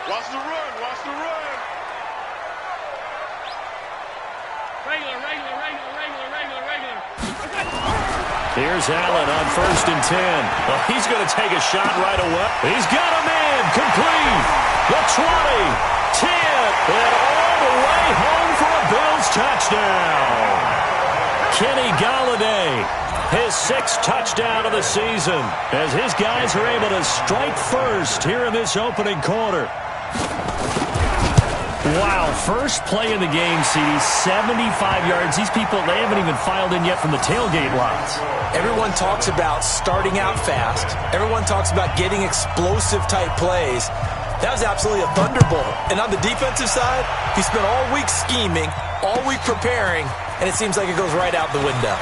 Watch the run. Watch the run. Regular. Here's Allen on 1st and 10. Well, he's going to take a shot right away. He's got a man. Complete. The 20. 10. And all the way home for a Bills touchdown. Kenny Golladay, his 6th touchdown of the season, as his guys are able to strike first here in this opening quarter. Wow, first play in the game, CD, 75 yards. These people, they haven't even filed in yet from the tailgate lots. Everyone talks about starting out fast. Everyone talks about getting explosive-type plays. That was absolutely a thunderbolt. And on the defensive side, he spent all week scheming, all week preparing, and it seems like it goes right out the window.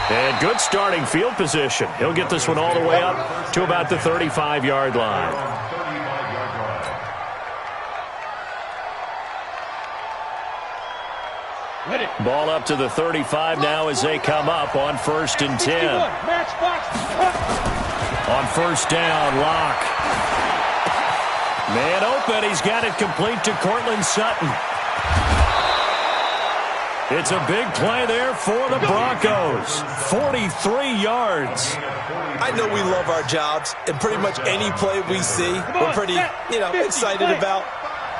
And good starting field position. He'll get this one all the way up to about the 35-yard line. Ball up to the 35 now as they come up on 1st and 10. On 1st down, Locke. Man open, he's got it complete to Cortland Sutton. It's a big play there for the Broncos. 43 yards. I know we love our jobs, and pretty much any play we see, we're pretty, excited about.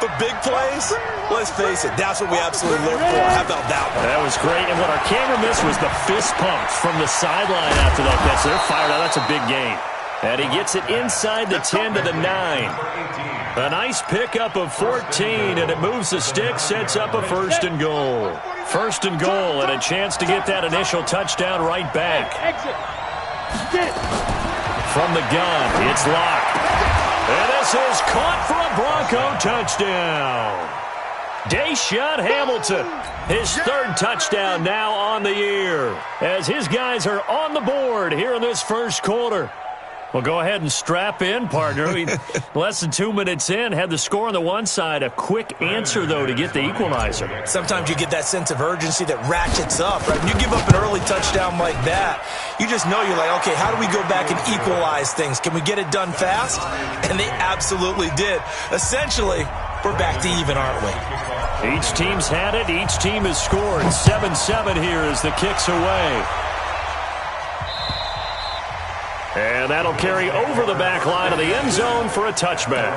But big plays, let's face it, that's what we absolutely live for. How about that one? That was great, and what our camera missed was the fist pumps from the sideline after that catch. They're fired out. That's a big gain. And he gets it inside the 10 to the 9. A nice pickup of 14, and it moves the stick, sets up a 1st and goal. 1st and goal, and a chance to get that initial touchdown right back. From the gun, it's Locke. And this is caught for a Bronco touchdown. Deshaun Hamilton, his 3rd touchdown now on the year, as his guys are on the board here in this first quarter. Well, go ahead and strap in, partner. Less than 2 minutes in, had the score on the one side. A quick answer, though, to get the equalizer. Sometimes you get that sense of urgency that ratchets up, right? When you give up an early touchdown like that, you just know you're like, okay, how do we go back and equalize things? Can we get it done fast? And they absolutely did. Essentially, we're back to even, aren't we? Each team's had it. Each team has scored. 7-7 here as the kick's away. And that'll carry over the back line of the end zone for a touchback.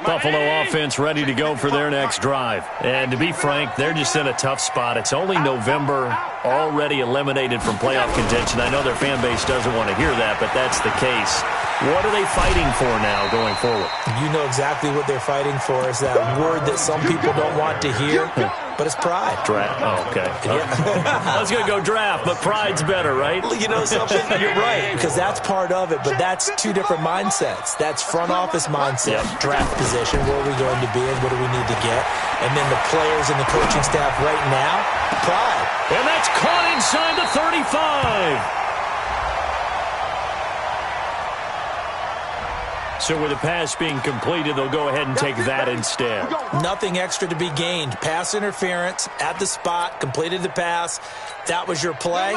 Buffalo offense ready to go for their next drive. And to be frank, they're just in a tough spot. It's only November, already eliminated from playoff contention. I know their fan base doesn't want to hear that, but that's the case. What are they fighting for now going forward? You know exactly what they're fighting for. Is that word that some people don't want to hear, but it's pride. Draft. Oh, okay. Yeah. I was going to go draft, but pride's better, right? You know something? You're right, because that's part of it, but that's two different mindsets. That's front office mindset, draft position, where are we going to be and what do we need to get? And then the players and the coaching staff right now, pride. And that's caught inside the 35. So with the pass being completed, they'll go ahead and take that instead. Nothing extra to be gained. Pass interference at the spot, completed the pass. That was your play,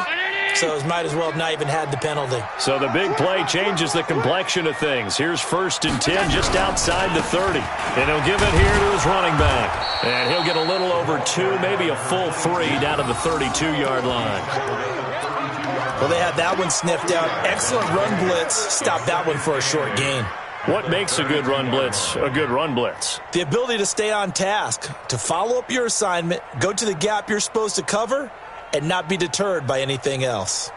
so it might as well have not even had the penalty. So the big play changes the complexion of things. Here's 1st and 10 just outside the 30. And he'll give it here to his running back. And he'll get a little over 2, maybe a full 3 down to the 32-yard line. Well, they had that one sniffed out. Excellent run blitz. Stop that one for a short gain. What makes a good run blitz a good run blitz? The ability to stay on task, to follow up your assignment, go to the gap you're supposed to cover, and not be deterred by anything else.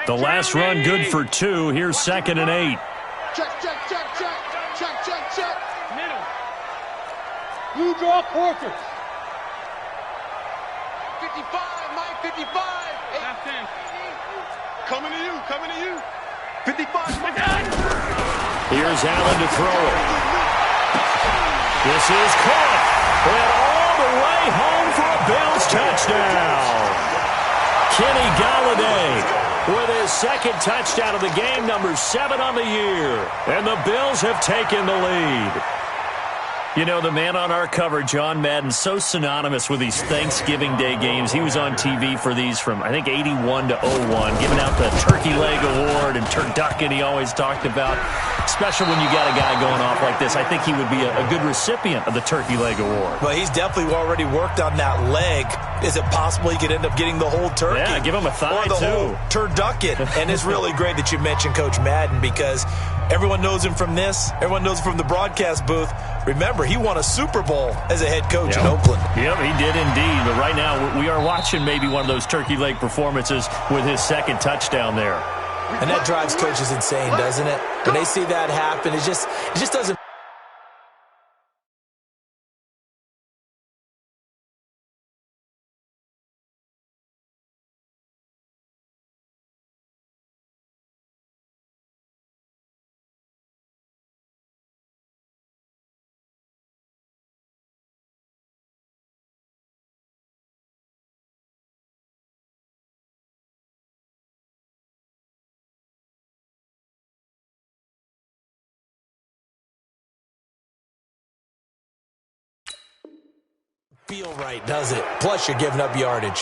The last run good for 2. Here's 2nd and 8. Check. Middle. You draw quarters. 55, Mike, 55. Left 10. Coming to you. 55. Here's Allen to throw it. This is caught. And all the way home for a Bills touchdown. the second touchdown of the game, number 7 on the year. And the Bills have taken the lead. You know, the man on our cover, John Madden, so synonymous with these Thanksgiving Day games. He was on TV for these from, I think, 81 to 01, giving out the Turkey Leg Award and turducken he always talked about. Especially when you got a guy going off like this. I think he would be a good recipient of the Turkey Leg Award. Well, he's definitely already worked on that leg. Is it possible he could end up getting the whole turkey? Yeah, give him a thigh, or the whole turducken. And it's really great that you mentioned Coach Madden because everyone knows him from this. Everyone knows him from the broadcast booth. Remember, he won a Super Bowl as a head coach in Oakland. Yep, he did indeed. But right now, we are watching maybe one of those turkey leg performances with his second touchdown there. And that drives coaches insane, doesn't it? When they see that happen, it just doesn't. Feel right, does it? Plus, you're giving up yardage.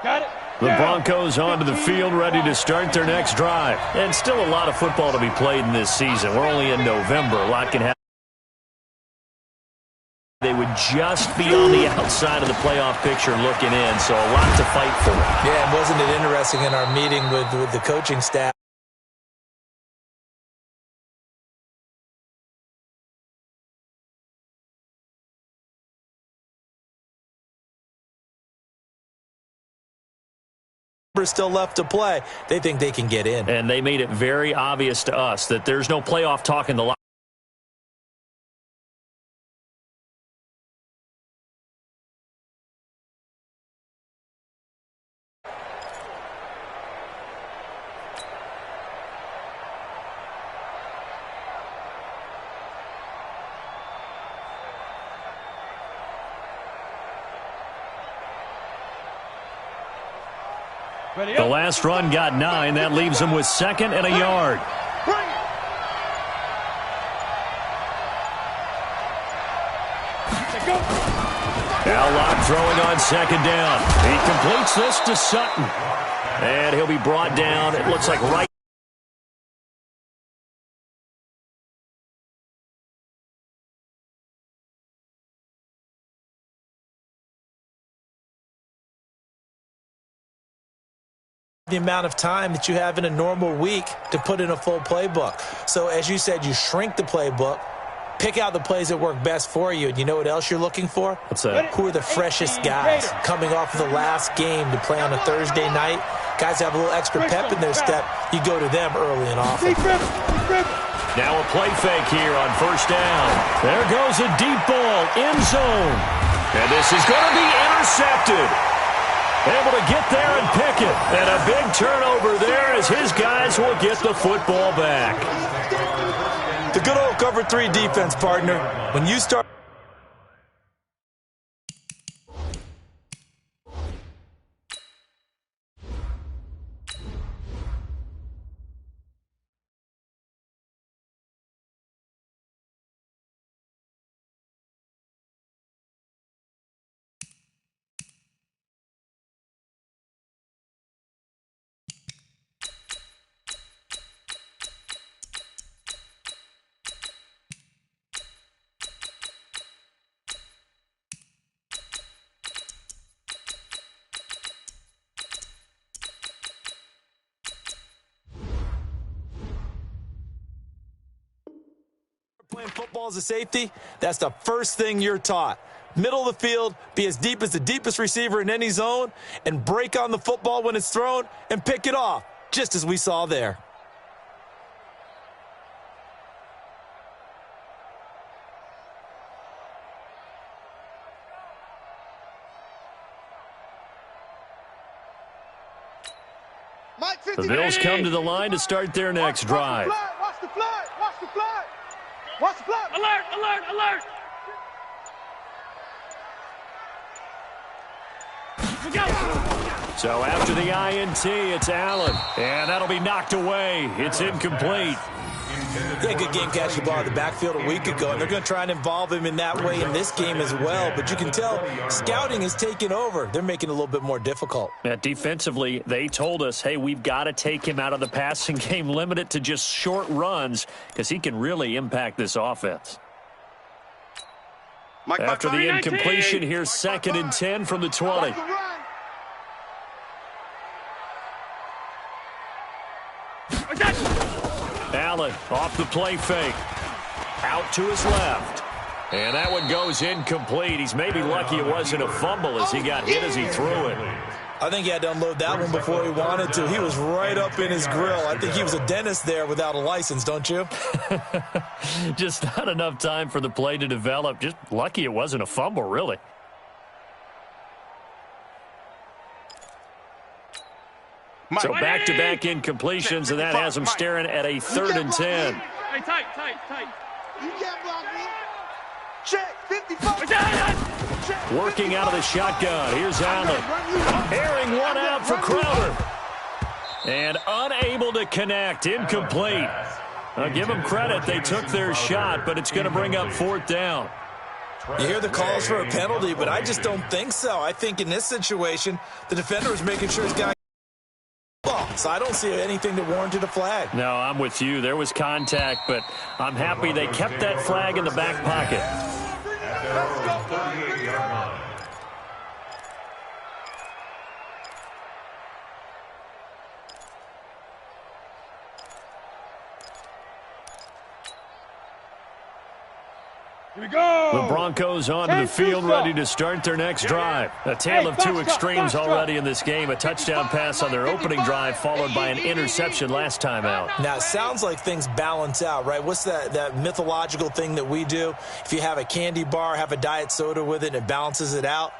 Got it. The Broncos onto the field, ready to start their next drive. And still a lot of football to be played in this season. We're only in November. A lot can happen. They would just be on the outside of the playoff picture looking in, so a lot to fight for. Yeah, and wasn't it interesting in our meeting with the coaching staff? Still left to play. They think they can get in. And they made it very obvious to us that there's no playoff talk in the locker. The last run got 9. That leaves them with 2nd and a yard. Now Locke throwing on 2nd down. He completes this to Sutton. And he'll be brought down, it looks like right. The amount of time that you have in a normal week to put in a full playbook. So as you said, you shrink the playbook, pick out the plays that work best for you. And you know what else you're looking for? What's that? Who are the freshest guys coming off of the last game to play on a Thursday night? Guys have a little extra pep in their step. You go to them early and often. Now a play fake here on 1st down. There goes a deep ball, end zone. And this is going to be intercepted. Able to get there and pick it. And a big turnover there as his guys will get the football back. The good old cover 3 defense, partner. When you start... Playing football as a safety, that's the first thing you're taught. Middle of the field, be as deep as the deepest receiver in any zone, and break on the football when it's thrown and pick it off, just as we saw there. Mike. The Bills come to the line to start their next drive. Watch the flag. Watch the flag. Watch the flag. Alert, alert, alert. We go. So after the INT, it's Allen. And that'll be knocked away. It's incomplete. Yeah, good game catching the ball in the backfield a week ago, and they're going to try and involve him in that way in this game as well. But you can tell scouting is taking over. They're making it a little bit more difficult. Defensively, they told us, hey, we've got to take him out of the passing game, limit it to just short runs, because he can really impact this offense. After the incompletion, here's 2nd and 10 from the 20. Allen off the play fake. Out to his left. And that one goes incomplete. He's maybe lucky it wasn't a fumble as he got hit as he threw it. I think he had to unload that one before he wanted to. He was right up in his grill. I think he was a dentist there without a license, don't you? Just not enough time for the play to develop. Just lucky it wasn't a fumble, really. So back-to-back incompletions, and that has him staring at a 3rd and 10. Hey, tight. You can't block me. Check, 55. Working out of the shotgun. Here's Allen. Airing one out for Crowder. And unable to connect. Incomplete. I'll give them credit. They took their shot, but it's going to bring up 4th down. You hear the calls for a penalty, but I just don't think so. I think in this situation, the defender is making sure his guy so I don't see anything that warranted a flag. No, I'm with you. There was contact, but I'm happy they kept that flag in the back pocket. Here we go. The Broncos onto the field, ready to start their next drive. A tale of two extremes already in this game. A touchdown pass on their opening drive, followed by an interception last time out. Now, it sounds like things balance out, right? What's that mythological thing that we do? If you have a candy bar, have a diet soda with it, and it balances it out.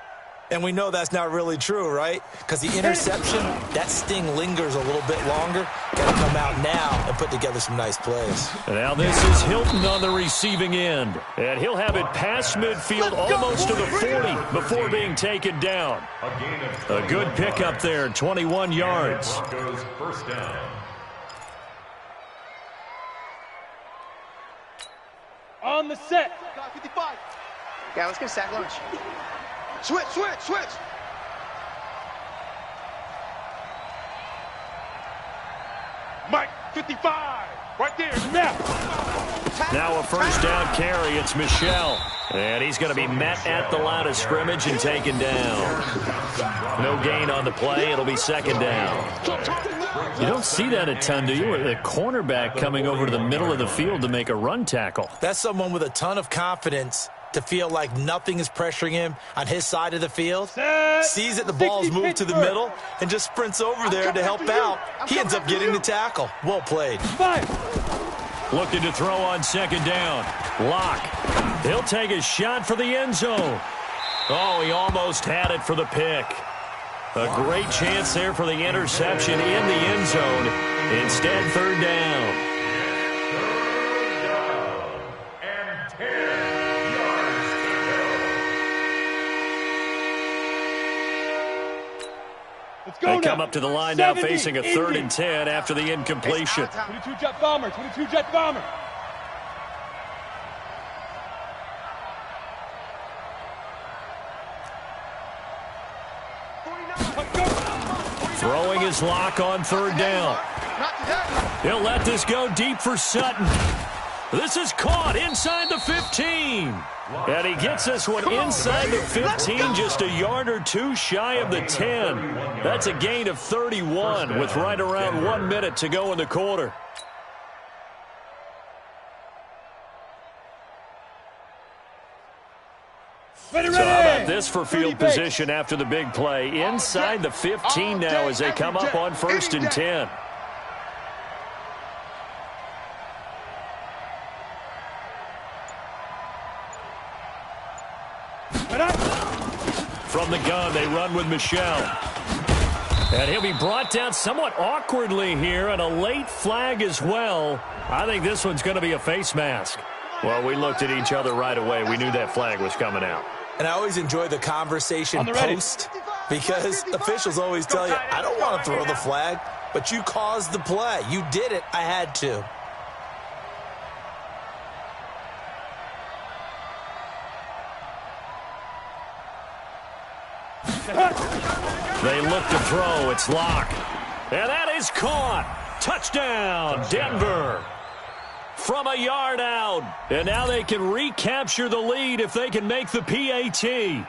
And we know that's not really true, right? Because the interception, that sting lingers a little bit longer. Got to come out now and put together some nice plays. Now this is Hilton on the receiving end. And he'll have it past midfield almost to the 40 before being taken down. A good pickup there, 21 yards. First down. On the set. 55. Yeah, let's get sack lunch. Switch. Mike, 55. Right there. Now a first down carry. It's Michel. And he's going to be met at the line of scrimmage and taken down. No gain on the play. It'll be 2nd down. You don't see that a ton, do you? The cornerback coming over to the middle of the field to make a run tackle. That's someone with a ton of confidence to feel like nothing is pressuring him on his side of the field. Sees that the ball's moved to the middle and just sprints over there to help out. He ends up getting the tackle. Well played. Looking to throw on 2nd down. Lock. He'll take a shot for the end zone. Oh, he almost had it for the pick. A great chance there for the interception in the end zone. Instead, 3rd down. They come up to the line now facing a 3rd and 10 after the incompletion. 22 jet bomber. Throwing his lock on 3rd down. He'll let this go deep for Sutton. This is caught inside the 15. And he gets this one inside the 15, just a yard or two shy of the 10. That's a gain of 31 with right around 1 minute to go in the quarter. So how about this for field position after the big play? Inside the 15 now as they come up on 1st and 10. From the gun, they run with Michel. And he'll be brought down somewhat awkwardly here, and a late flag as well. I think this one's going to be a face mask. Well, we looked at each other right away. We knew that flag was coming out. And I always enjoy the conversation post because officials always tell you, I don't want to throw the flag, but you caused the play. You did it. I had to. They look to throw. It's Locke. And that is caught. Touchdown, Denver. From a yard out. And now they can recapture the lead if they can make the PAT.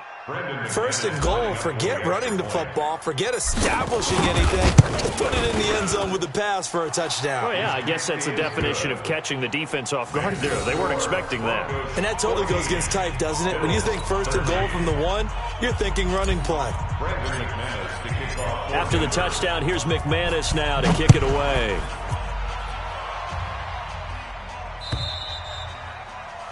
First and goal. Forget running the football. Forget establishing anything. Just put it in the end zone with the pass for a touchdown. Oh, yeah, I guess that's the definition of catching the defense off guard there. They weren't expecting that. And that totally goes against type, doesn't it? When you think first and goal from the 1, you're thinking running play. After the touchdown, here's McManus now to kick it away.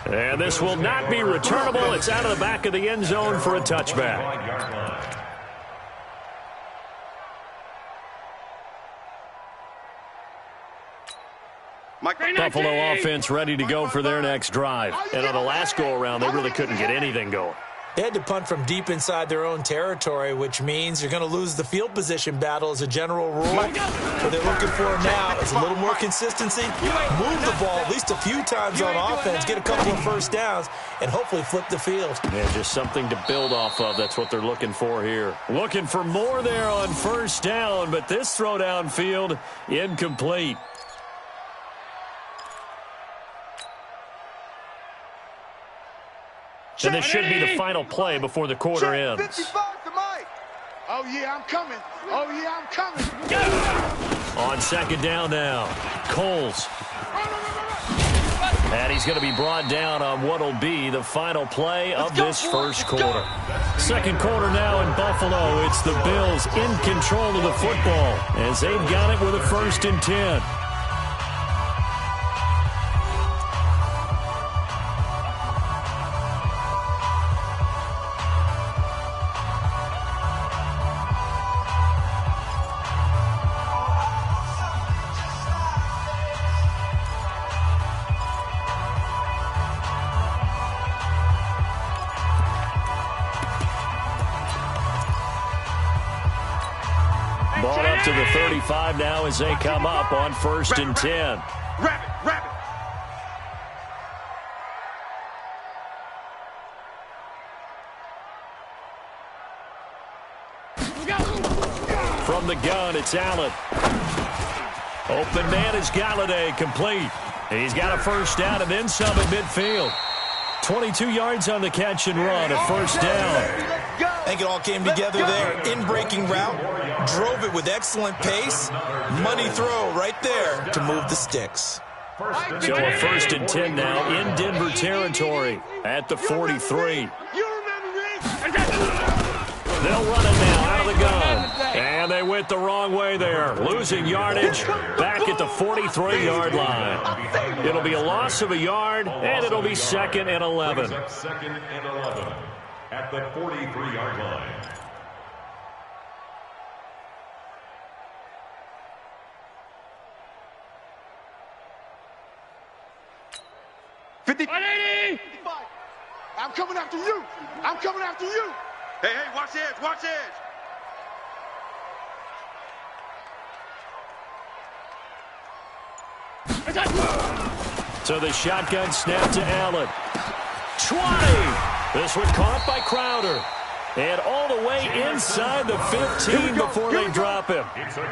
And this will not be returnable. It's out of the back of the end zone for a touchback. Buffalo offense ready to go for their next drive. And on the last go-around, they really couldn't get anything going. They had to punt from deep inside their own territory, which means you're going to lose the field position battle as a general rule. What they're looking for now is a little more consistency, move the ball at least a few times on offense, get a couple of first downs, and hopefully flip the field. Yeah, just something to build off of. That's what they're looking for here. Looking for more there on first down, but this throw downfield incomplete. And this should be the final play before the quarter ends. Oh, yeah, I'm coming. Oh, yeah, I'm coming. On second down now, Coles. And he's going to be brought down on what will be the final play of this first quarter. Second quarter now in Buffalo. It's the Bills in control of the football as they've got it with a 1st and 10. Ball up to the 35 now as they come up on 1st and 10. Rabbit. From the gun, it's Allen. Open man is Galladay, complete. He's got a first down and then some at midfield. 22 yards on the catch and run, a 1st down. I think it all came together there. In-breaking route, drove it with excellent pace. Money throw right there to move the sticks. So a 1st and 10 now in Denver territory at the 43. They'll run it now out of the gun. And they went the wrong way there. Losing yardage back at the 43-yard line. It'll be a loss of a yard, and it'll be 2nd and 11. Second and 11 at the 43-yard line. I'm coming after you. I'm coming after you. Hey, watch the edge, watch the edge. So the shotgun snap to Allen. 20. This one caught by Crowder. And all the way inside the 15 before they drop him.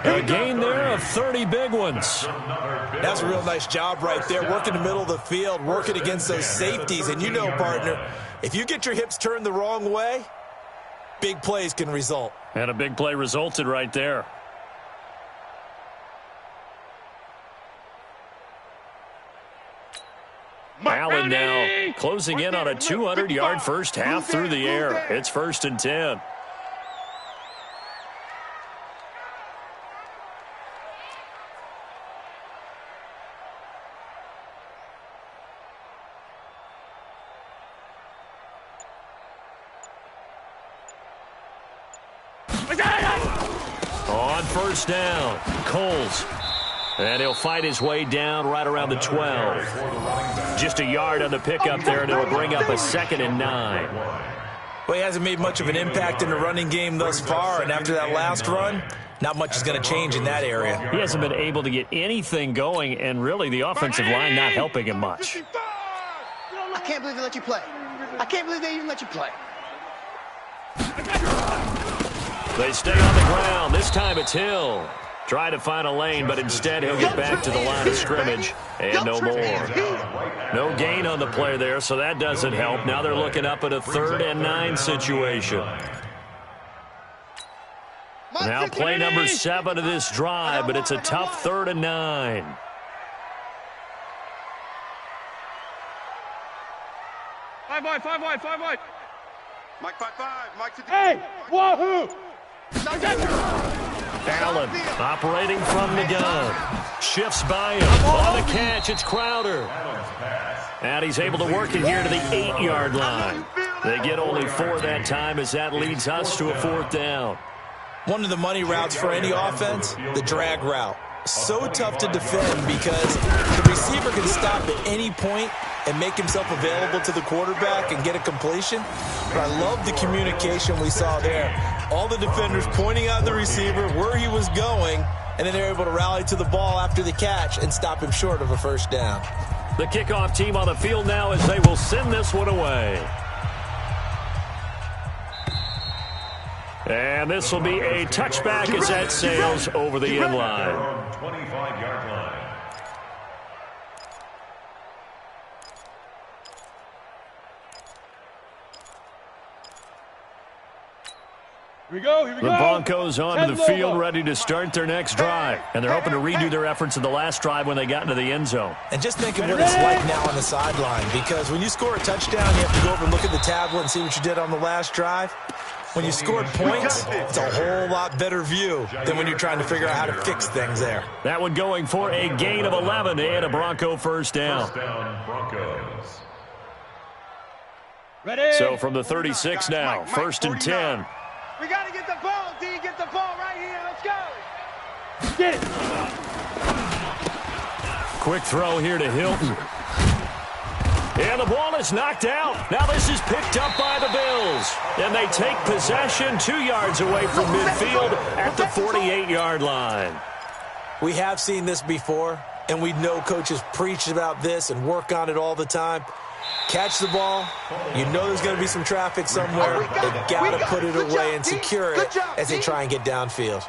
A gain there of 30 big ones. That's a real nice job right there, working the middle of the field, working against those safeties. And you know, partner, if you get your hips turned the wrong way, big plays can result. And a big play resulted right there. Allen now closing in on a 200-yard first half through the air. It's 1st and 10. On first down, Coles. And he'll fight his way down right around the 12. Just a yard on the pickup there, and it'll bring up a 2nd and 9. Well, he hasn't made much of an impact in the running game thus far, and after that last run, not much is going to change in that area. He hasn't been able to get anything going, and really the offensive line not helping him much. I can't believe they let you play. I can't believe they even let you play. They stay on the ground. This time it's Hill. Try to find a lane, but instead he'll get back to the line of scrimmage, and no more. No gain on the play there, so that doesn't help. Now they're looking up at a 3rd and 9 situation. Now play number 7 of this drive, but it's a tough 3rd and 9. Five wide. Mike 5-5. Mike 50. Hey, wahoo! Allen operating from the gun. Shifts by him. On the catch, it's Crowder. And he's able to work it here to the 8-yard line. They get only 4 that time as that leads us to a 4th down. One of the money routes for any offense, the drag route. So tough to defend because the receiver can stop at any point and make himself available to the quarterback and get a completion. But I love the communication we saw there. All the defenders pointing out the receiver, where he was going, and then they're able to rally to the ball after the catch and stop him short of a 1st down. The kickoff team on the field now as they will send this one away. And this will be a touchback as that sails over the end line. 25-yard line. Here we go. The Broncos onto the field, ready to start their next drive. And they're hoping to redo their efforts in the last drive when they got into the end zone. And just think of what it's like now on the sideline, because when you score a touchdown, you have to go over and look at the tablet and see what you did on the last drive. When you scored points, it's a whole lot better view than when you're trying to figure out how to fix things there. That one going for a gain of 11 and a Bronco 1st down. First down, Broncos. Ready? So from the 36 now, 1st and 10. We got to get the ball, D. Get the ball right here. Let's go. Get it. Quick throw here to Hilton. And the ball is knocked out. Now this is picked up by the Bills. And they take possession 2 yards away from midfield at the 48-yard line. We have seen this before, and we know coaches preach about this and work on it all the time. Catch the ball. You know there's going to be some traffic somewhere. They've got to put it away and secure it as they try and get downfield.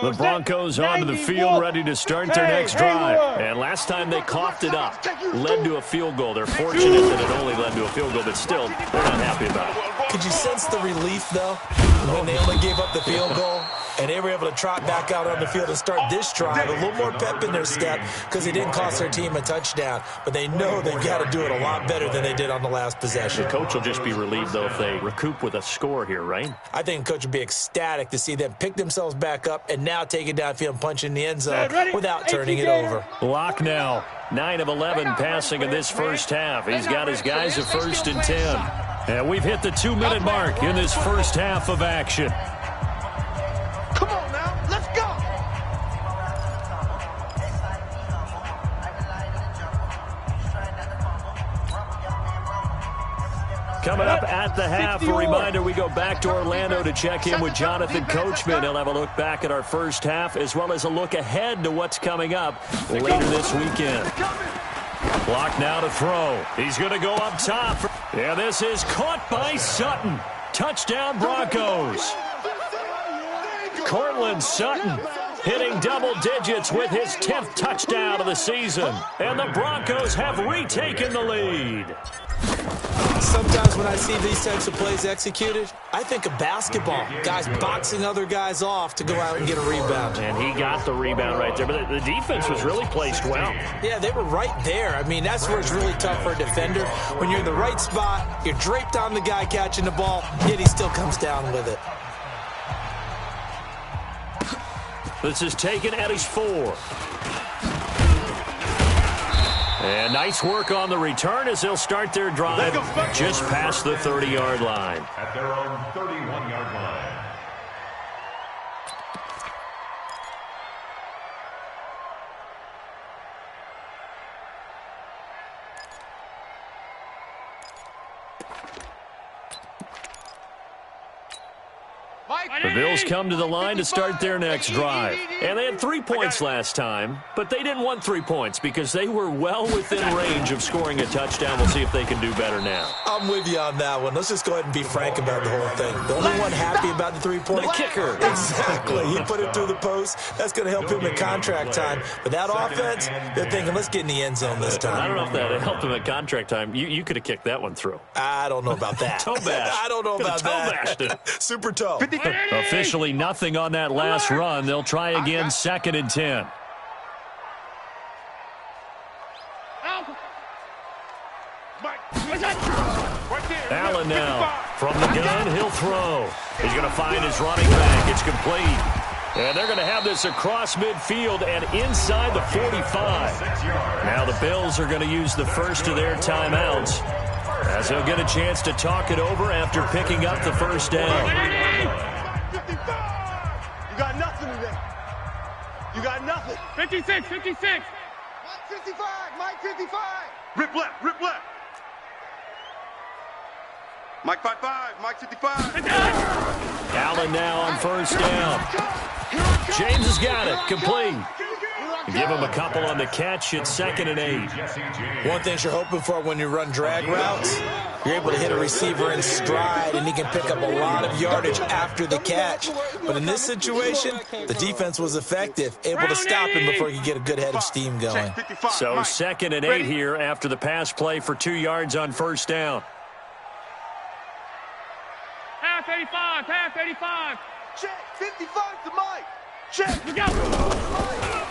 The Broncos onto the field, ready to start their next drive. And last time they coughed it up, led to a field goal. They're fortunate that it only led to a field goal, but still, they're not happy about it. Could you sense the relief, though, when they only gave up the field goal? And they were able to trot back out on the field and start this drive. A little more pep in their step because it didn't cost their team a touchdown. But they know they've got to do it a lot better than they did on the last possession. The coach will just be relieved, though, if they recoup with a score here, right? I think the coach would be ecstatic to see them pick themselves back up and now take it downfield and punch in the end zone without turning it over. Lock now. 9 of 11 passing in this first half. He's got his guys at 1st and 10. And we've hit the 2-minute mark in this first half of action. Come on now. Let's go. Coming up at the half, a reminder, we go back to Orlando to check in with Jonathan Coachman. He'll have a look back at our first half as well as a look ahead to what's coming up later this weekend. Block now to throw. He's going to go up top. Yeah, this is caught by Sutton. Touchdown Broncos. Cortland Sutton hitting double digits with his 10th touchdown of the season. And the Broncos have retaken the lead. Sometimes when I see these types of plays executed, I think of basketball. Guys boxing other guys off to go out and get a rebound. And he got the rebound right there, but the defense was really placed well. Yeah, they were right there. I mean, that's where it's really tough for a defender. When you're in the right spot, you're draped on the guy catching the ball, yet he still comes down with it. This is taken at his 4. And nice work on the return as they'll start their drive just past the 30-yard line. At their own 31-yard line. The Bills come to the line to start their next drive. And they had 3 points last time, but they didn't want 3 points because they were well within range of scoring a touchdown. We'll see if they can do better now. I'm with you on that one. Let's just go ahead and be frank about the whole thing. The only one happy about the 3-point kicker. Exactly. He put it through the post. That's going to help him in contract time. But that offense, they're thinking, let's get in the end zone this time. I don't know if that helped him at contract time. You could have kicked that one through. I don't know about that. Toe bash. I don't know about that. Toe bashed. Super toe. Officially nothing on that last run. They'll try again, 2nd and 10. Allen now from the gun. He'll throw. He's going to find his running back. It's complete. And they're going to have this across midfield and inside the 45. Now the Bills are going to use the first of their timeouts as they'll get a chance to talk it over after picking up the first down. 55! You got nothing today. You got nothing. 56, 56. Mike 55, Mike 55. Rip left, rip left. Mike 55, Mike 55. Allen now on first down. James has got it. Complete. Give him a couple on the catch. It's 2nd and 8. One thing you're hoping for when you run drag routes, you're able to hit a receiver in stride, and he can pick up a lot of yardage after the catch. But in this situation, the defense was effective, able to stop him before he could get a good head of steam going. So 2nd and 8 here after the pass play for 2 yards on first down. Half 85, half 85. Check, 55 to Mike. Check. We go.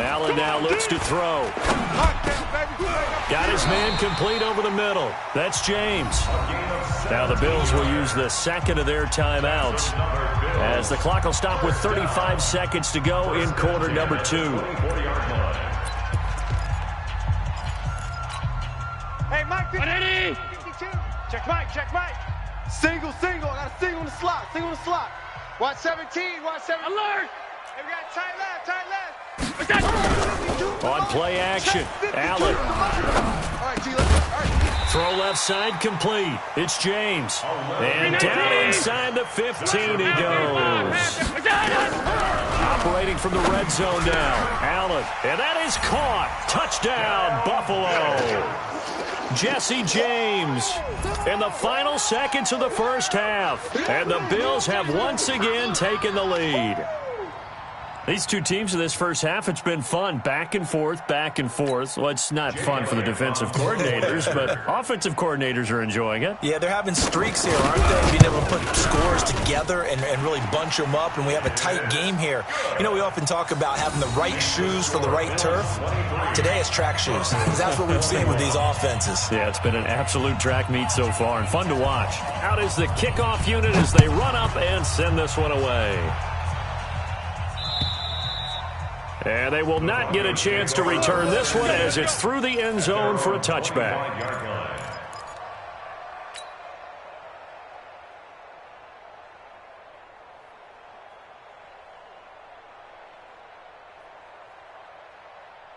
Allen now looks to throw. Got his man complete over the middle. That's James. Now the Bills will use the 2nd of their timeouts as the clock will stop with 35 seconds to go in quarter number 2. Hey, Mike 52. Check Mike, check Mike. Single, single. I got a single in the slot, single in the slot. Watch 17, watch 17. Alert. Hey, we got tight left, tight left. On play action, Allen. All right, G, let's go. All right. Throw left side complete. It's James. And down inside the 15 he goes. Operating from the red zone now. Allen. And that is caught. Touchdown, Buffalo. Jesse James in the final seconds of the first half. And the Bills have once again taken the lead. These two teams in this first half, it's been fun. Back and forth, back and forth. Well, it's not fun for the defensive coordinators, but offensive coordinators are enjoying it. Yeah, they're having streaks here, aren't they? Being able to put scores together and really bunch them up, and we have a tight game here. You know, we often talk about having the right shoes for the right turf. Today it's track shoes. That's what we've seen with these offenses. Yeah, it's been an absolute track meet so far and fun to watch. Out is the kickoff unit as they run up and send this one away. And they will not get a chance to return this one as it's through the end zone for a touchback.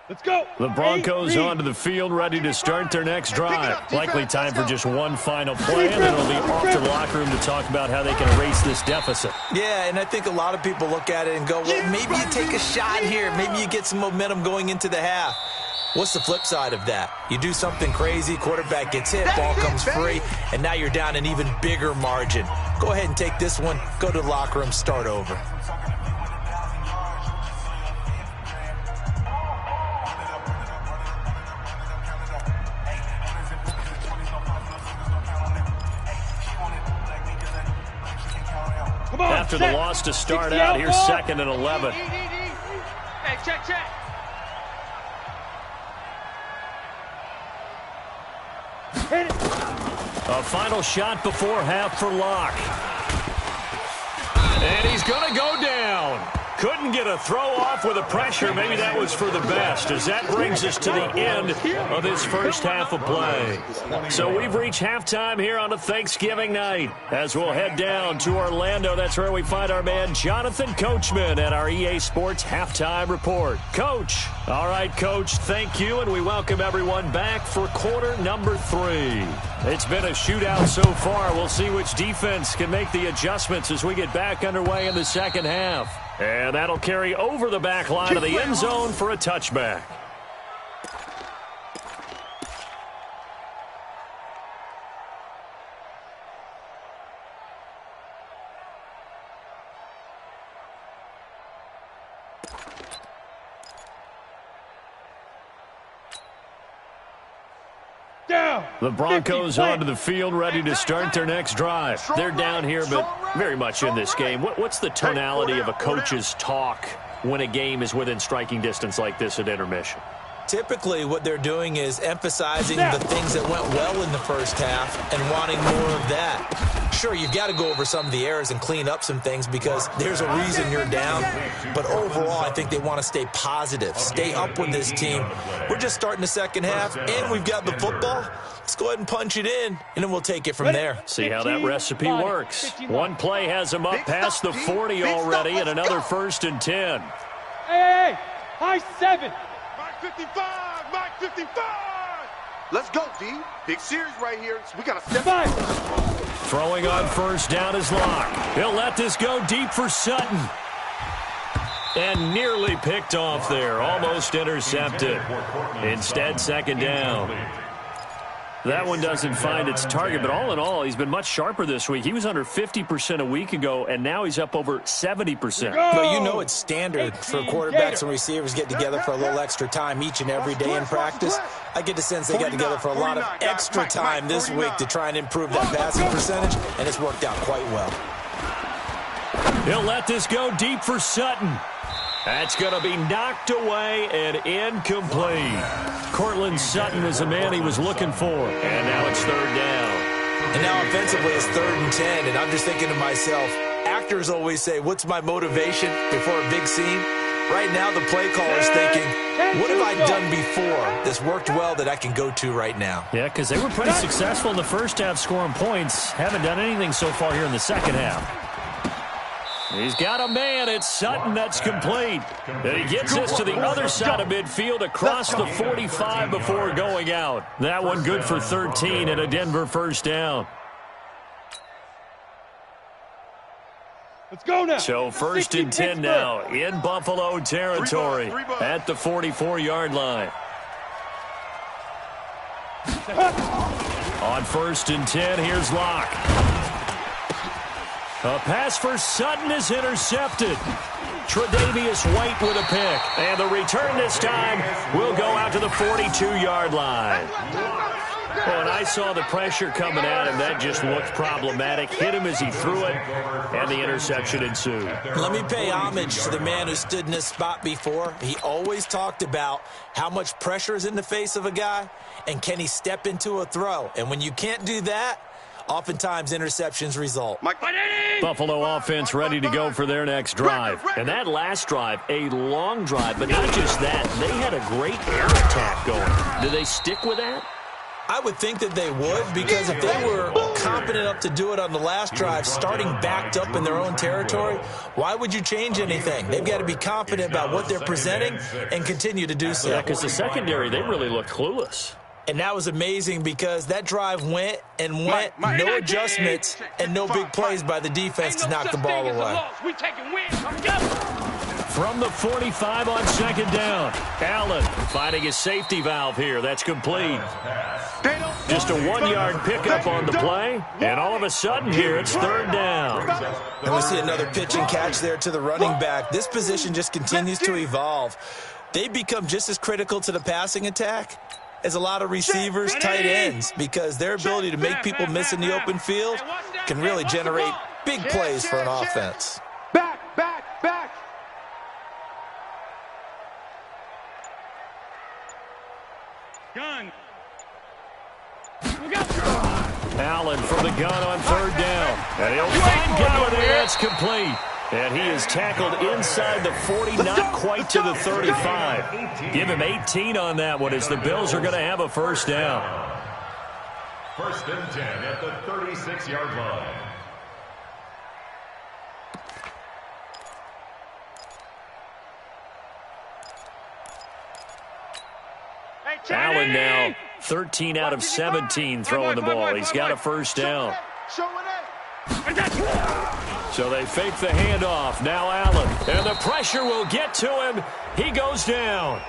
Let's go. The Broncos onto the field, ready to start their next drive. Likely time for just one final play, and then it'll be off to the locker room to talk about how they can erase this deficit. Yeah, and I think a lot of people look at it and go, well, maybe you take a shot here. Maybe you get some momentum going into the half. What's the flip side of that? You do something crazy, quarterback gets hit, ball comes free, and now you're down an even bigger margin. Go ahead and take this one, go to the locker room, start over. After the loss to start out, here's 2nd and 11. Hey, check, check. A final shot before half for Locke. And he's going to go down. couldn't get a throw off with the pressure. Maybe that was for the best, as that brings us to the end of this first half of play. So we've reached halftime here on a Thanksgiving night, as we'll head down to Orlando. That's where we find our man Jonathan Coachman at our EA Sports Halftime Report. Coach. All right, Coach, thank you, and we welcome everyone back for quarter number 3. It's been a shootout so far. We'll see which defense can make the adjustments as we get back underway in the second half. And that'll carry over the back line of the end zone for a touchback. The Broncos onto the field, ready to start their next drive. They're down here, but very much in this game. What's the tonality of a coach's talk when a game is within striking distance like this at intermission? Typically, what they're doing is emphasizing the things that went well in the first half and wanting more of that. Sure, you've got to go over some of the errors and clean up some things because there's a reason you're down. But overall, I think they want to stay positive, stay up with this team. We're just starting the second half, and we've got the football. Let's go ahead and punch it in, and then we'll take it from there. See how that recipe works. One play has them up past the 40 already, and another 1st and 10. Hey, high 7. Mike 55, Mike 55. Let's go, D. Big series right here. So we got to step up. Throwing on first down is Locke. He'll let this go deep for Sutton. And nearly picked off there. Almost intercepted. Instead, second down. That one doesn't find its target, but all in all, he's been much sharper this week. He was under 50% a week ago, and now he's up over 70%. Well, you know it's standard for quarterbacks and receivers get together for a little extra time each and every day in practice. I get the sense they got together for a lot of extra time this week to try and improve that passing percentage, and it's worked out quite well. He'll let this go deep for Sutton. That's going to be knocked away and incomplete. Cortland Sutton was the man he was looking for. And now it's third down. And now offensively it's 3rd and 10. And I'm just thinking to myself, actors always say, what's my motivation before a big scene? Right now the play caller's thinking, what have I done before that's worked well that I can go to right now? Yeah, because they were pretty successful in the first half scoring points. Haven't done anything so far here in the second half. He's got a man. It's Sutton. That's complete. And he gets this to the other side of midfield across the 45 before going out. That one good for 13 and a Denver first down. Let's go now. So 1st and 10 now in Buffalo territory at the 44-yard line. On 1st and 10, here's Locke. A pass for Sutton is intercepted. Tre'Davious White with a pick. And the return this time will go out to the 42-yard line. When I saw the pressure coming at him, that just looked problematic. Hit him as he threw it, and the interception ensued. Let me pay homage to the man who stood in this spot before. He always talked about how much pressure is in the face of a guy, and can he step into a throw. And when you can't do that, oftentimes interceptions result. Buffalo offense ready to go for their next drive. And that last drive, a long drive, but not just that. They had a great air attack going. Do they stick with that? I would think that they would, because if they were confident enough to do it on the last drive, starting backed up in their own territory, why would you change anything? They've got to be confident about what they're presenting and continue to do so. Yeah, because the secondary, they really looked clueless. And that was amazing because that drive went and went, no adjustments and no big plays by the defense to knock the ball away. From the 45 on second down, Allen finding his safety valve here. That's complete. Just a 1-yard pickup on the play, and all of a sudden here it's third down. And we see another pitch and catch there to the running back. This position just continues to evolve. They become just as critical to the passing attack as a lot of receivers, tight ends, because their ability to make people miss in the open field can really generate big plays for an offense. Back. Gun. Allen from the gun on third down. And he'll find Golladay. That's complete. And he is tackled inside the 40, not quite to the 35. Give him 18 on that one as the Bills are going to have a first down. First and 10 at the 36-yard line. Allen now 13 out of 17 throwing the ball. He's got a first down. So they fake the handoff. Now Allen. And the pressure will get to him. He goes down.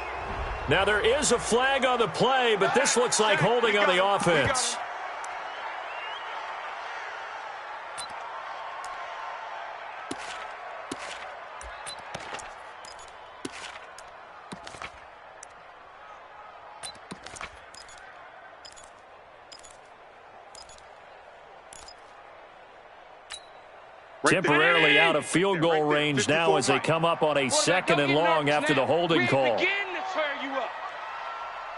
Now there is a flag on the play, but this looks like holding on the offense. Temporarily out of field goal range now as they come up on a second and long after the holding call.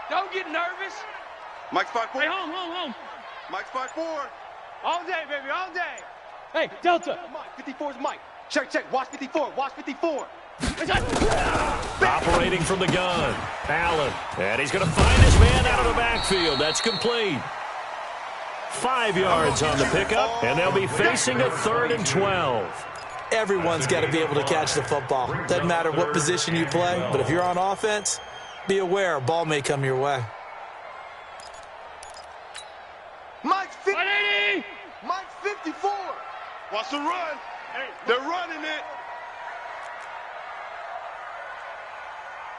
Don't get nervous. Mike's 5-4. Hey, home. Mike's 5-4. All day, baby, all day. Hey, Delta. Mike, 54 is Mike. Check. Watch 54. Watch 54. Operating from the gun. Allen. And he's going to find his man out of the backfield. That's complete. 5 yards on the pickup, and they'll be facing a 3rd and 12. Everyone's got to be able to catch the football. Doesn't matter what position you play, but if you're on offense, be aware a ball may come your way. Mike's 50. Mike's 54. Watch the run. They're running it.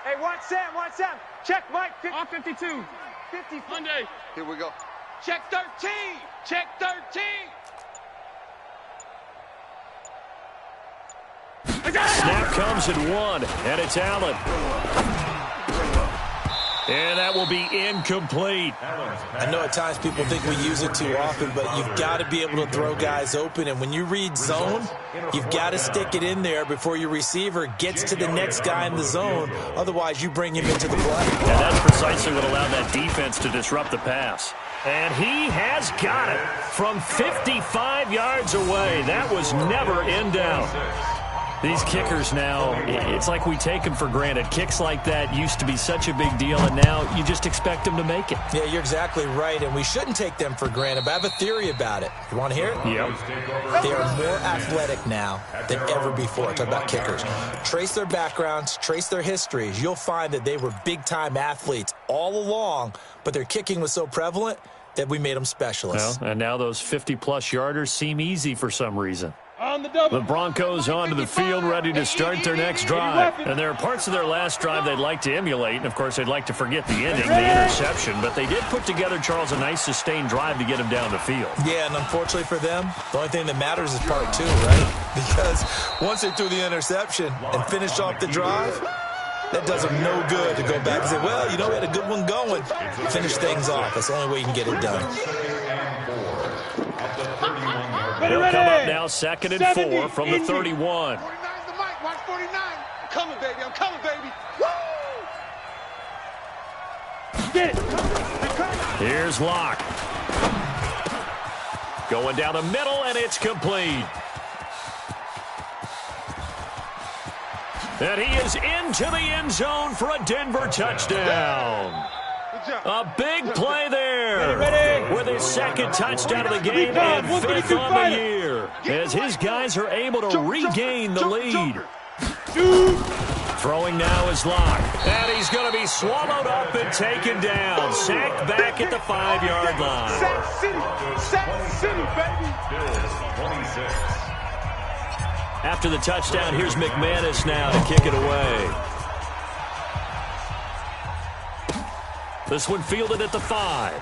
Hey, watch Sam. Check Mike. 52. 50. Monday. Here we go. Check 13. Check 13. Snap comes at 1, and it's Allen. And that will be incomplete. I know at times people think we use it too often, but you've got to be able to throw guys open. And when you read zone, you've got to stick it in there before your receiver gets to the next guy in the zone. Otherwise, you bring him into the play. And that's precisely what allowed that defense to disrupt the pass. And he has got it from 55 yards away. That was never in doubt. These kickers now, it's like we take them for granted. Kicks like that used to be such a big deal, and now you just expect them to make it. Yeah, you're exactly right, and we shouldn't take them for granted. But I have a theory about it. You want to hear it? Yep. They are more athletic now than ever before. Talk about kickers. Trace their backgrounds, trace their histories. You'll find that they were big-time athletes all along, but their kicking was so prevalent that we made them specialists. Well, and now those 50-plus yarders seem easy for some reason. On the double. The Broncos onto the field ready to start their next drive. And there are parts of their last drive they'd like to emulate. And, of course, they'd like to forget the ending, the interception. But they did put together, Charles, a nice sustained drive to get him down the field. Yeah, and unfortunately for them, the only thing that matters is part 2, right? Because once they threw the interception and finished off the drive, that does them no good to go back and say, well, you know, we had a good one going. Finish things off. That's the only way you can get it done. They'll come up now 2nd and 4 from the 31. 49's the mic. Watch 49. I'm coming, baby. Woo! Get it. Here's Locke. Going down the middle, and it's complete. And he is into the end zone for a Denver touchdown. A big play there with his 2nd touchdown of the game and 5th on the year as his guys are able to regain the lead. Throwing now is Locke, and he's going to be swallowed up and taken down. Sacked back at the 5-yard line. Sack City, baby. After the touchdown, here's McManus now to kick it away. This one fielded at the 5.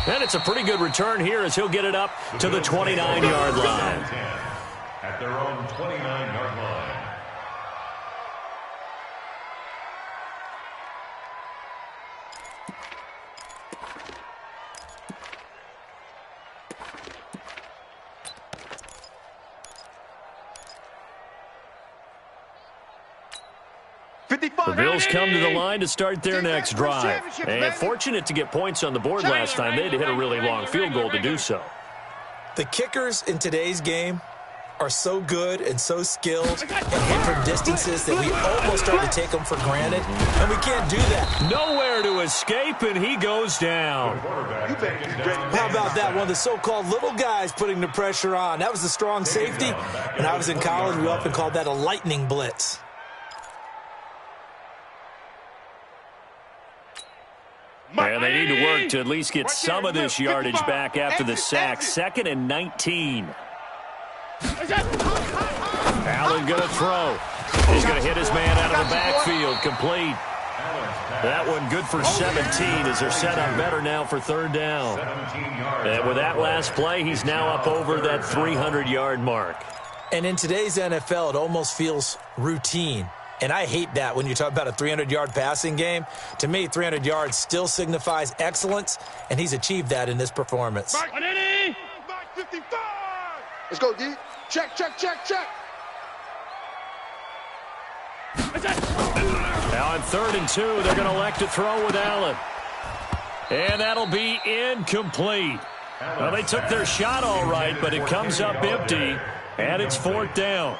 And it's a pretty good return here as he'll get it up to the 29-yard line. At their own 29-yard line. The Bills come to the line to start their next drive. And fortunate to get points on the board last time. They had to hit a really long field goal to do so. The kickers in today's game are so good and so skilled and hit from distances that we almost start to take them for granted, and we can't do that. Nowhere to escape, and he goes down. How about that? One of the so-called little guys putting the pressure on. That was the strong safety. When I was in college, we often called that a lightning blitz. And they need to work to at least get some of this yardage back after the sack. 2nd and 19. Allen going to throw. He's going to hit his man out of the backfield. Complete. That one good for 17 as they're set up better now for 3rd down. And with that last play, he's now up over that 300-yard mark. And in today's NFL, it almost feels routine. And I hate that when you talk about a 300-yard passing game. To me, 300 yards still signifies excellence, and he's achieved that in this performance. Back 55! Let's go, D. Check, check, check, check. Now on 3rd and 2, they're going to elect to throw with Allen. And that'll be incomplete. Well, they took their shot all right, but it comes up empty, and it's 4th down.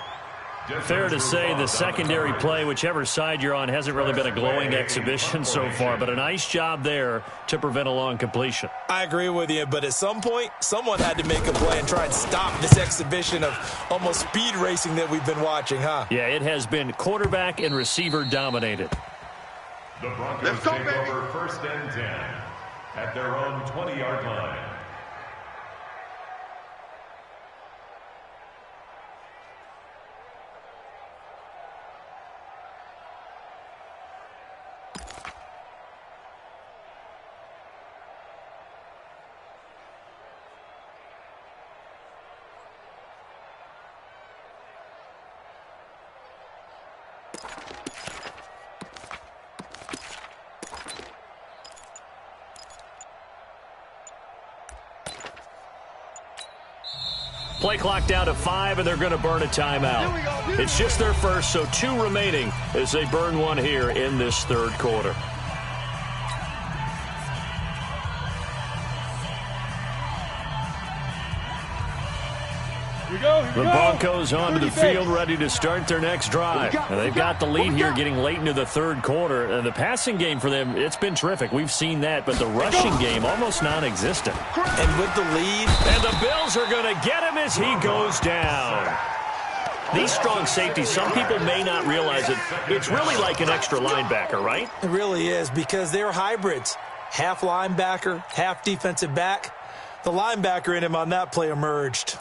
Fair to say the secondary play, whichever side you're on, hasn't really been a glowing exhibition so far, but a nice job there to prevent a long completion. I agree with you, but at some point, someone had to make a play and try and stop this exhibition of almost speed racing that we've been watching, huh? Yeah, it has been quarterback and receiver dominated. The Broncos take over 1st and 10 at their own 20-yard line. Play clock down to 5, and they're going to burn a timeout. It's just their first, so 2 remaining as they burn one here in this 3rd quarter. The Broncos onto the field ready to start their next drive. And they've got the lead here getting late into the 3rd quarter. And the passing game for them, it's been terrific. We've seen that, but the rushing game almost non-existent. And with the lead. And the Bills are going to get him as he goes down. These strong safeties, some people may not realize it. It's really like an extra linebacker, right? It really is, because they're hybrids. Half linebacker, half defensive back. The linebacker in him on that play emerged.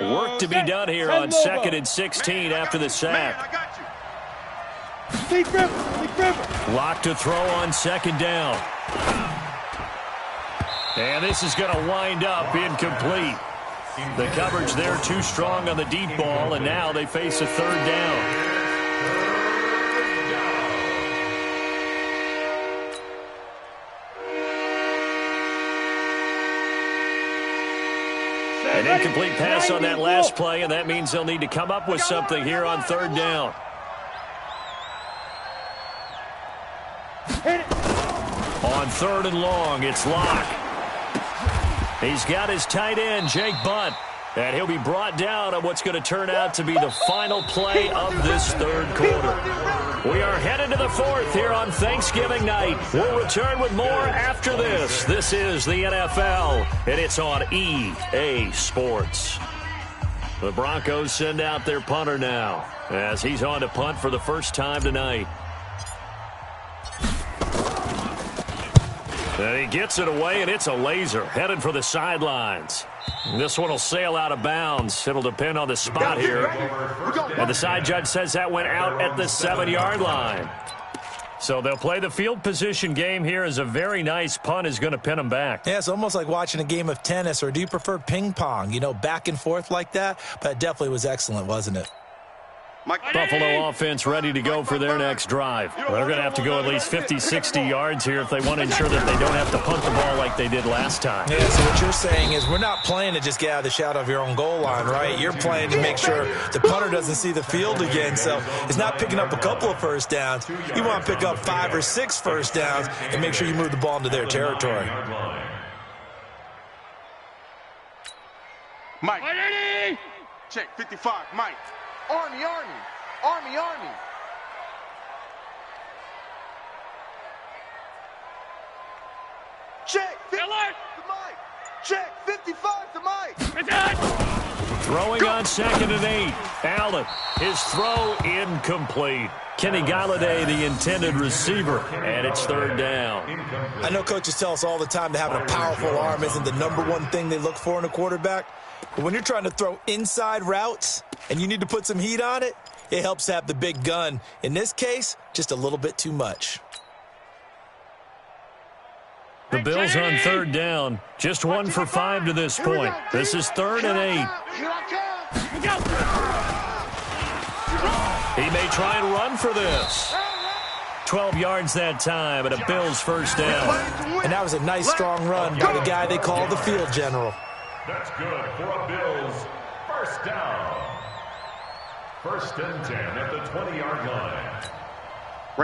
Work to be done here on 2nd and 16 after the sack. Lock to throw on 2nd down. And this is going to wind up incomplete. The coverage there too strong on the deep ball, and now they face a 3rd down. An incomplete pass on that last play, and that means they'll need to come up with something here on 3rd down. On 3rd and long, it's Locke. He's got his tight end, Jake Bunt, and he'll be brought down on what's going to turn out to be the final play of this 3rd quarter. We are headed to the 4th here on Thanksgiving night. We'll return with more after this. This is the NFL, and it's on EA Sports. The Broncos send out their punter now as he's on to punt for the first time tonight. And he gets it away, and it's a laser headed for the sidelines. This one will sail out of bounds. It'll depend on the spot here. And the side judge says that went out at the 7-yard line. So they'll play the field position game here as a very nice punt is going to pin them back. Yeah, it's almost like watching a game of tennis, or do you prefer ping pong? You know, back and forth like that? But it definitely was excellent, wasn't it? Buffalo offense ready to go for their next drive. They're going to have to go at least 50, 60 yards here if they want to ensure that they don't have to punt the ball like they did last time. Yeah, so what you're saying is we're not playing to just get out of the shadow of your own goal line, right? You're playing to make sure the punter doesn't see the field again. So it's not picking up a couple of first downs. You want to pick up 5 or 6 first downs and make sure you move the ball into their territory. Mike. Check 55. Mike. Army. Check 50 to Mike. Check 55 to Mike. Throwing on 2nd and 8. Allen, his throw incomplete. Kenny Galladay, the intended receiver, and it's 3rd down. I know coaches tell us all the time that having a powerful arm isn't the #1 thing they look for in a quarterback. But when you're trying to throw inside routes and you need to put some heat on it, it helps to have the big gun. In this case, just a little bit too much. The Bills on 3rd down. Just 1 for 5 to this point. This is 3rd and 8. He may try and run for this. 12 yards that time, and a Bills first down. And that was a nice, strong run by the guy they call the field general. That's good for a Bills first down. 1st and 10 at the 20-yard line.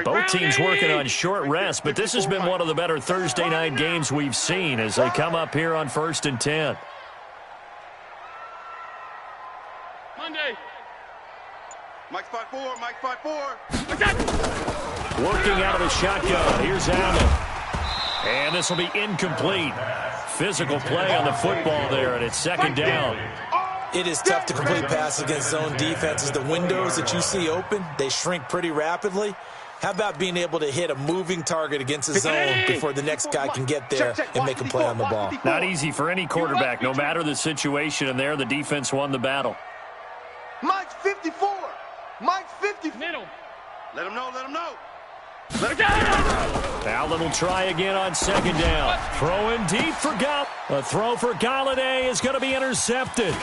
Both teams working on short rest, but this has been one of the better Thursday night games we've seen as they come up here on 1st and 10. Monday. Mike 5-4. Mike 5-4. Working out of the shotgun. Here's Allen. And this will be incomplete. Physical play on the football there, and it's 2nd down. It is tough to complete passes against zone defenses. The windows that you see open, they shrink pretty rapidly. How about being able to hit a moving target against a zone before the next guy can get there and make a play on the ball? Not easy for any quarterback, no matter the situation, and there the defense won the battle. Mike's 54. Mike's 54. Middle. Let him know. Allen will try again on 2nd down. Throwing deep for Gall. A throw for Galladay is going to be intercepted.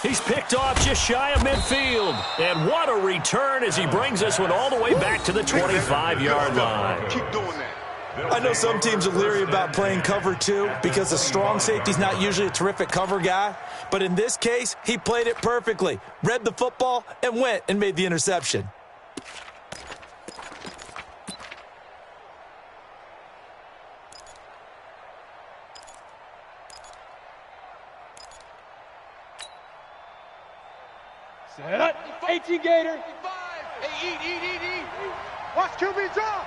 He's picked off just shy of midfield. And what a return as he brings this one all the way back to the 25-yard line. Keep doing that. I know some teams are leery about playing cover 2 because a strong safety's not usually a terrific cover guy. But in this case, he played it perfectly, read the football, and went and made the interception. Set. 18 Gator. Hey, eat. Watch QB drop.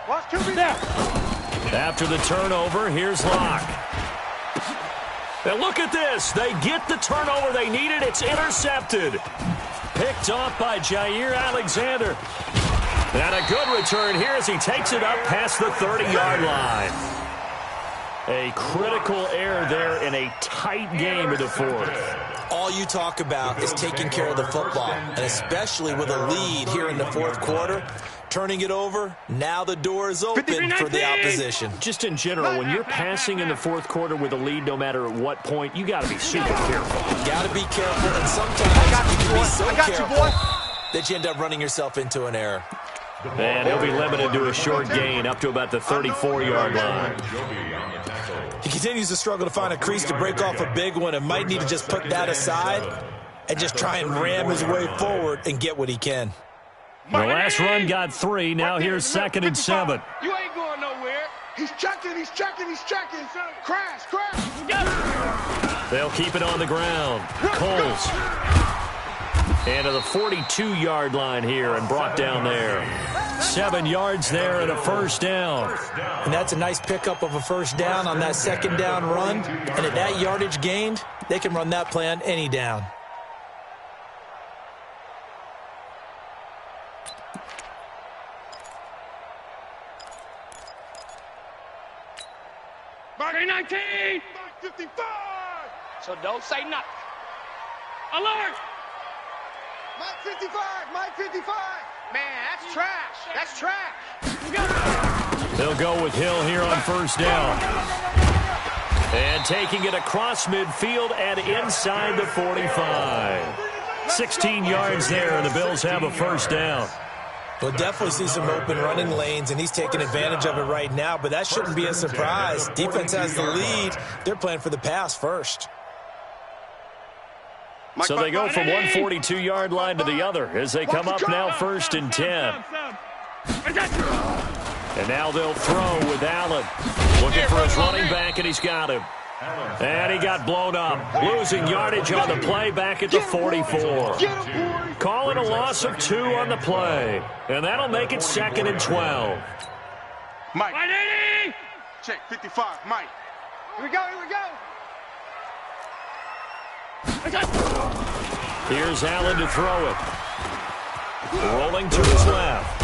Watch QB Snap. After the turnover, here's Locke. And look at this. They get the turnover they needed. It's intercepted. Picked off by Jair Alexander. And a good return here as he takes it up past the 30-yard line. A critical error there in a tight game of the 4th. All you talk about is taking care of the football, and especially with a lead here in the 4th quarter. Turning it over, now the door is open for the opposition. Just in general, when you're passing in the 4th quarter with a lead, no matter at what point, you got to be super careful. You got to be careful, and sometimes you can be so careful that you end up running yourself into an error. And he'll be limited to a short gain up to about the 34-yard line. He continues to struggle to find a crease to break off a big one and might need to just put that aside and just try and ram his way forward and get what he can. The last run got 3. Now here's 2nd and 7. You ain't going nowhere. He's checking. Crash. They'll keep it on the ground. Coles. And to the 42-yard line here and brought down there. 7 yards there and a first down. And that's a nice pickup of a first down on that 2nd down run. And at that yardage gained, they can run that play on any down. Mark 19. 55. So don't say nothing. Alert. Mike 55. Man, that's trash. They'll go with Hill here on first down. And taking it across midfield and inside the 45. 16 yards there, and the Bills have a first down. We'll definitely see some open running lanes, and he's taking advantage of it right now, but that shouldn't be a surprise. Defense has the lead. They're playing for the pass first. So they go from one 42-yard line to the other as they come up now 1st and 10. And now they'll throw with Allen. Looking for his running back, and he's got him. And he got blown up. Losing yardage on the play back at the 44. Calling a loss of 2 on the play. And that'll make it 2nd and 12. Mike. Check 55, Mike. Here we go, here we go. Here's Allen to throw it. Rolling to his left.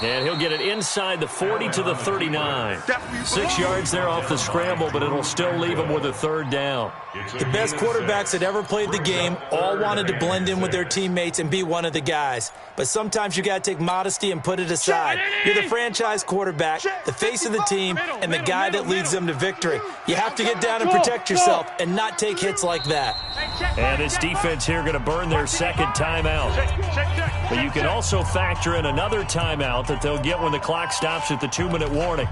And he'll get it inside the 40 to the 39. 6 yards there off the scramble, but it'll still leave him with a 3rd down. The best quarterbacks that ever played the game all wanted to blend in with their teammates and be one of the guys. But sometimes you got to take modesty and put it aside. You're the franchise quarterback, the face of the team, and the guy that leads them to victory. You have to get down and protect yourself and not take hits like that. And this defense here going to burn their 2nd timeout. But you can also factor in another timeout that they'll get when the clock stops at the 2-minute warning.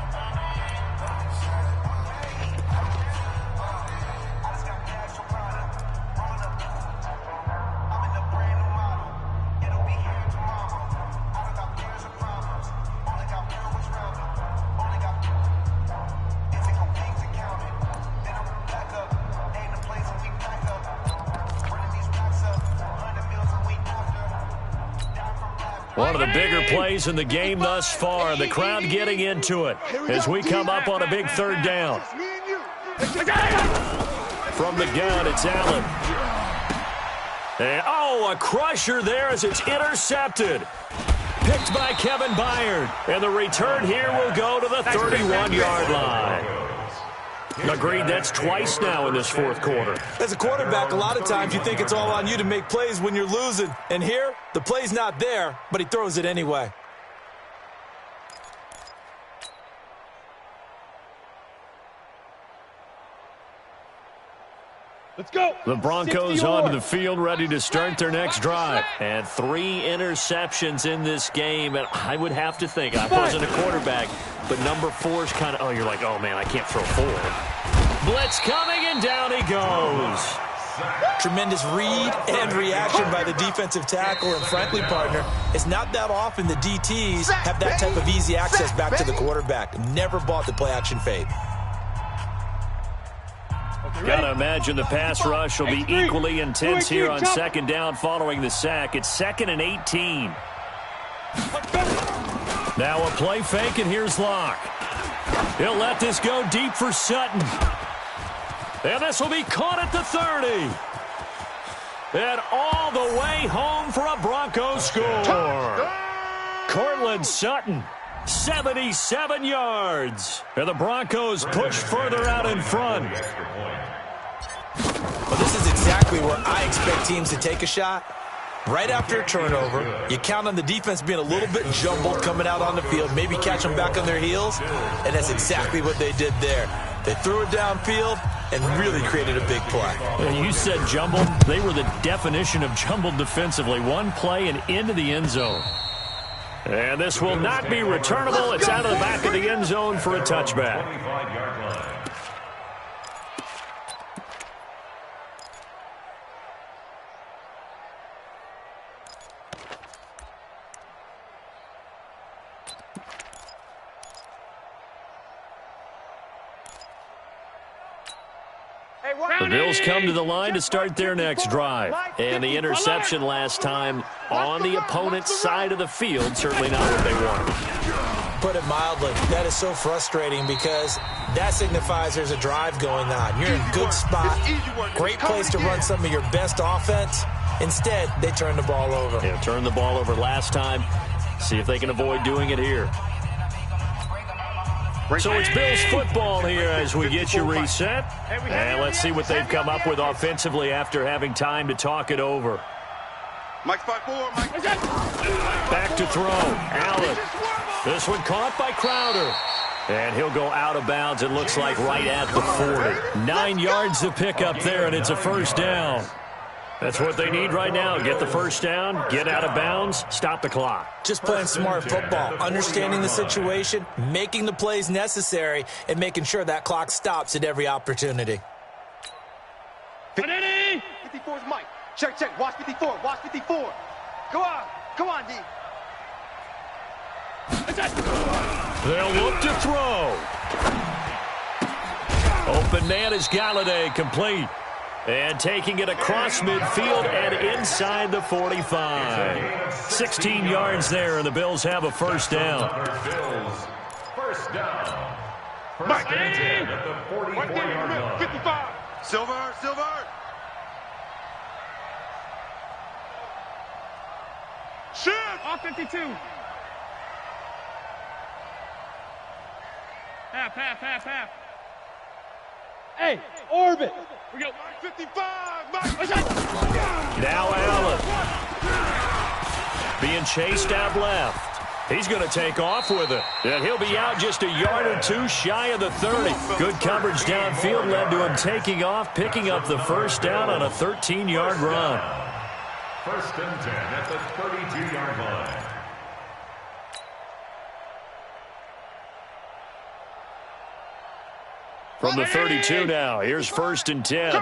One of the bigger plays in the game thus far. The crowd getting into it as we come up on a big 3rd down. From the gun, it's Allen. And, a crusher there as it's intercepted. Picked by Kevin Byard. And the return here will go to the 31-yard line. Agreed, that's twice now in this 4th quarter. As a quarterback, a lot of times you think it's all on you to make plays when you're losing. And here, the play's not there, but he throws it anyway. Let's go. The Broncos onto the field, ready to start their next drive. And 3 interceptions in this game. And I would have to think, I wasn't a quarterback, but number 4 is kind of, you're like, oh, man, I can't throw 4. Blitz coming, and down he goes. Tremendous read and reaction by the defensive tackle. And frankly, partner, it's not that often the DTs have that type of easy access back to the quarterback. Never bought the play-action fade. Got to imagine the pass rush will be equally intense here on 2nd down following the sack. It's 2nd and 18. Now a play fake, and here's Locke. He'll let this go deep for Sutton. And this will be caught at the 30. And all the way home for a Broncos score. Cortland Sutton, 77 yards. And the Broncos push further out in front. Well, this is exactly where I expect teams to take a shot. Right after a turnover, you count on the defense being a little bit jumbled coming out on the field, maybe catch them back on their heels, and that's exactly what they did there. They threw it downfield and really created a big play. And you said jumbled. They were the definition of jumbled defensively. One play and into the end zone. And this will not be returnable. It's out of the back of the end zone for a touchback. The Bills come to the line to start their next drive. And the interception last time on the opponent's side of the field, certainly not what they wanted. Put it mildly, that is so frustrating because that signifies there's a drive going on. You're in a good spot, great place to run some of your best offense. Instead, they turn the ball over. Yeah, turned the ball over last time. See if they can avoid doing it here. So it's Bills football here as we get you reset. And let's see what they've come up with offensively after having time to talk it over. Mike 5-4, Mike. Back to throw. Allen. This one caught by Crowder. And he'll go out of bounds, it looks like, right at the 40. 9 yards to pick up there, and it's a first down. That's what they need right now. Get the first down, get out of bounds, stop the clock. Just playing smart football, understanding the situation, making the plays necessary, and making sure that clock stops at every opportunity. 54 is Mike. Check, check. Watch 54. Watch 54. Go on. Come on, D. They'll look to throw. Open man is Galladay, complete. And taking it across midfield and inside the 45. 16 yards there, and the Bills have a first down. First down. First and 10 at the 44-yard line. 55. Silver, Silver. Shoot. Off 52. Half. Hey, orbit. We go. 55. Now Allen. Being chased out left. He's going to take off with it. And he'll be out just a yard or two shy of the 30. Good coverage downfield led to him taking off, picking up the first down on a 13-yard run. First and 10 at the 32-yard line. From the 32 now, here's first and 10.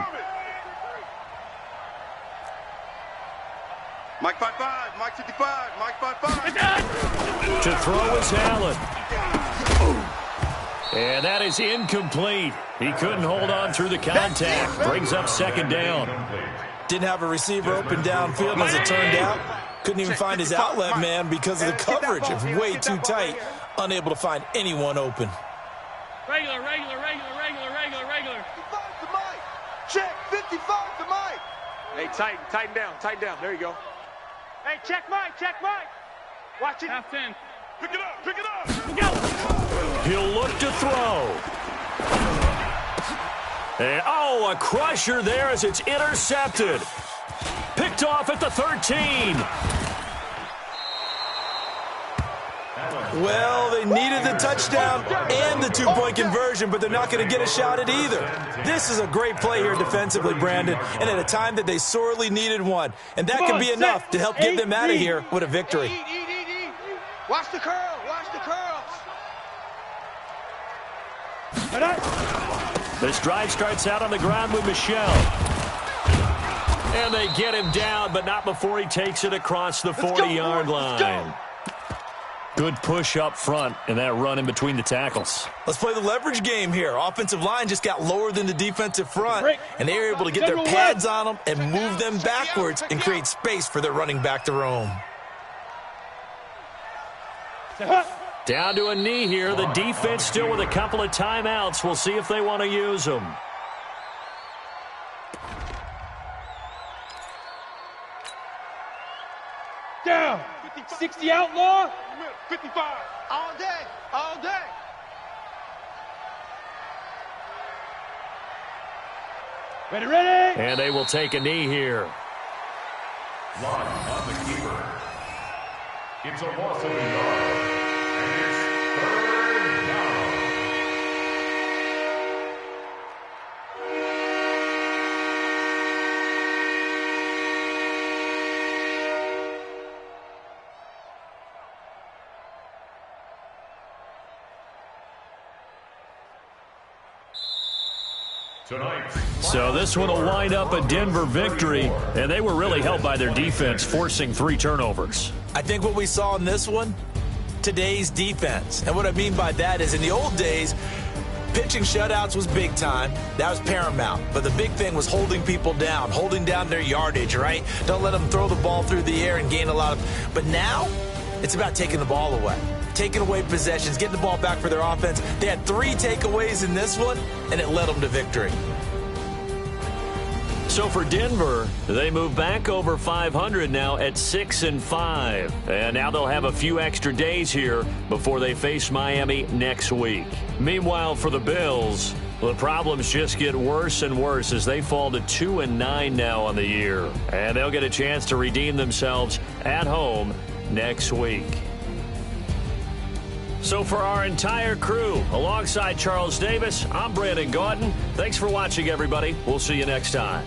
Mike 5-5, Mike 55, Mike 5-5. To throw is Allen. And that is incomplete. He couldn't hold on through the contact. Brings up second down. Didn't have a receiver open downfield as it turned out. Couldn't even find his outlet man because of the coverage. It was way too tight. Unable to find anyone open. Regular. 55 to Mike. Check, 55 to Mike. Hey, tighten down. There you go. Hey, check Mike. Watch it. Half 10. Pick it up. Go. He'll look to throw. And, a crusher there as it's intercepted. Picked off at the 13. Well, they needed the touchdown and the two-point conversion, but they're not going to get a shot at either. This is a great play here defensively, Brandon, and at a time that they sorely needed one. And that could be enough to help get them out of here with a victory. Watch the curl. This drive starts out on the ground with Michel. And they get him down, but not before he takes it across the 40-yard line. Good push up front and that run in between the tackles. Let's play the leverage game here. Offensive line just got lower than the defensive front, and they were able to get their pads on them and move them backwards and create space for their running back to roam. Down to a knee here. The defense still with a couple of timeouts. We'll see if they want to use them. Down. 60 outlaw. 55. All day. Ready. And they will take a knee here. Line on the keeper. It's a loss of a yard. And it's third down. Tonight. So this one will wind up a Denver victory, and they were really helped by their defense, forcing 3 turnovers. I think what we saw in this one, today's defense. And what I mean by that is in the old days, pitching shutouts was big time. That was paramount. But the big thing was holding people down, holding down their yardage, right? Don't let them throw the ball through the air and gain a lot of... But now, it's about taking the ball away. Taking away possessions, getting the ball back for their offense. They had 3 takeaways in this one, and it led them to victory. So for Denver, they move back over 500 now at 6-5. And now they'll have a few extra days here before they face Miami next week. Meanwhile, for the Bills, the problems just get worse and worse as they fall to 2-9 now on the year. And they'll get a chance to redeem themselves at home next week. So for our entire crew, alongside Charles Davis, I'm Brandon Gaudin. Thanks for watching, everybody. We'll see you next time.